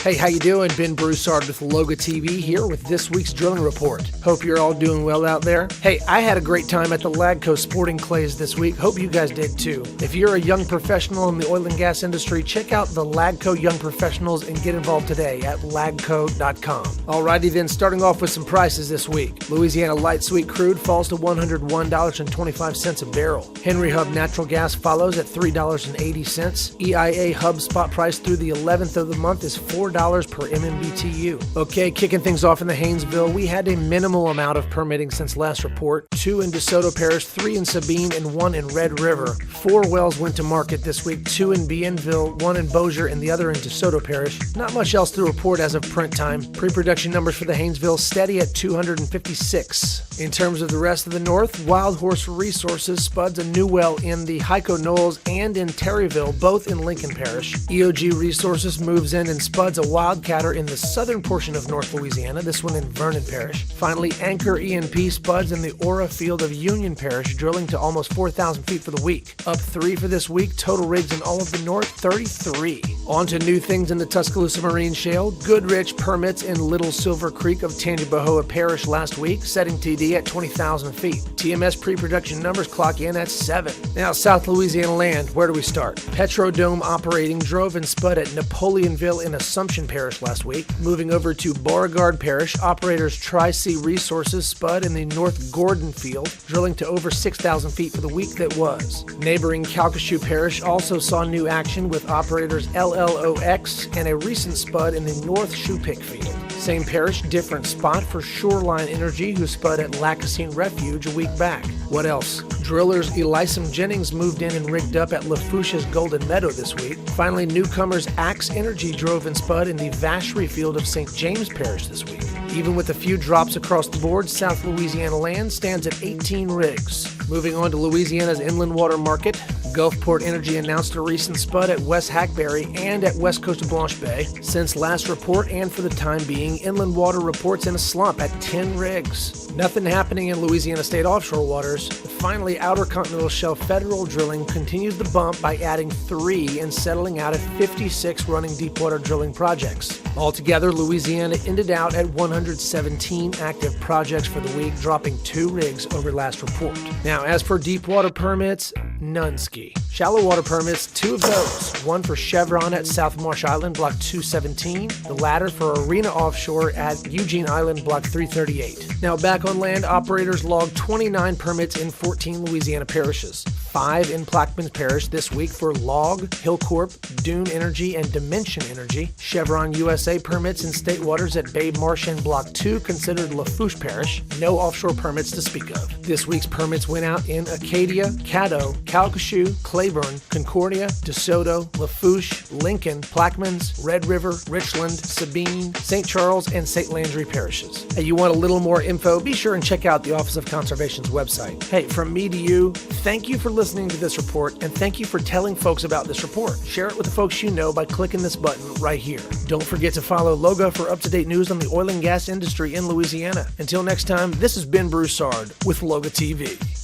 Hey, how you doing? Ben Broussard with LOGA TV here with this week's drilling report. Hope you're all doing well out there. Hey, I had a great time at the LAGCO Sporting Clays this week. Hope you guys did too. If you're a young professional in the oil and gas industry, check out the LAGCO Young Professionals and get involved today at lagco.com. Alrighty then, starting off with some prices this week. Louisiana light sweet crude falls to $101.25 a barrel. Henry Hub natural gas follows at $3.80. EIA Hub spot price through the 11th of the month is $4 per MMBTU. Okay, kicking things off in the Haynesville, we had a minimal amount of permitting since last report. 2 in DeSoto Parish, 3 in Sabine, and 1 in Red River. 4 wells went to market this week, 2 in Bienville, 1 in Bossier, and the other in DeSoto Parish. Not much else to report as of print time. Pre-production numbers for the Haynesville steady at 256. In terms of the rest of the north, Wild Horse Resources spuds a new well in the Hyco Knolls and in Terryville, both in Lincoln Parish. EOG Resources moves in and spuds a wildcatter in the southern portion of North Louisiana, this one in Vernon Parish. Finally, Anchor E&P spuds in the Ora field of Union Parish, drilling to almost 4,000 feet for the week. Up 3 for this week, total rigs in all of the north, 33. On to new things in the Tuscaloosa Marine Shale. Goodrich permits in Little Silver Creek of Tangipahoa Parish last week, setting TD at 20,000 feet. TMS pre-production numbers clock in at 7. Now, South Louisiana Land, where do we start? Petrodome operating drove and spud at Napoleonville in Assumption Parish last week. Moving over to Beauregard Parish, operators Tri-C Resources spud in the North Gordon field, drilling to over 6,000 feet for the week that was. Neighboring Calcasieu Parish also saw new action with operators LLOX and a recent spud in the North Shoepick field. Same parish, different spot for Shoreline Energy, who spud at Lacassine Refuge a week back. What else? Drillers Elysum Jennings moved in and rigged up at Lafourche's Golden Meadow this week. Finally, newcomers Axe Energy drove and spud in the Vacherie field of St. James Parish this week. Even with a few drops across the board, South Louisiana Land stands at 18 rigs. Moving on to Louisiana's inland water market, Gulfport Energy announced a recent spud at West Hackberry and at west coast of Blanche Bay. Since last report and for the time being, inland water reports in a slump at 10 rigs. Nothing happening in Louisiana state offshore waters. Finally, Outer Continental Shelf federal drilling continues the bump by adding 3 and settling out at 56 running deepwater drilling projects. Altogether, Louisiana ended out at 117 active projects for the week, dropping 2 rigs over last report. Now, as for deepwater permits, none ski. Shallow water permits, 2 of those. 1 for Chevron at South Marsh Island, Block 217. The latter for Arena Offshore at Eugene Island, Block 338. Now back on land, operators logged 29 permits in 14 Louisiana parishes. 5 in Plaquemines Parish this week for Log, Hillcorp, Dune Energy, and Dimension Energy. Chevron USA permits in state waters at Babe Marsh and Block 2, considered Lafourche Parish. No offshore permits to speak of. This week's permits went out in Acadia, Caddo, Calcasieu, Claiborne, Concordia, DeSoto, Lafourche, Lincoln, Plaquemines, Red River, Richland, Sabine, St. Charles, and St. Landry parishes. Hey, you want a little more info? Be sure and check out the Office of Conservation's website. Hey, from me to you, thank you for listening to this report, and thank you for telling folks about this report. Share it with the folks you know by clicking this button right here. Don't forget to follow LOGA for up-to-date news on the oil and gas industry in Louisiana. Until next time, this has been Broussard with LOGA TV.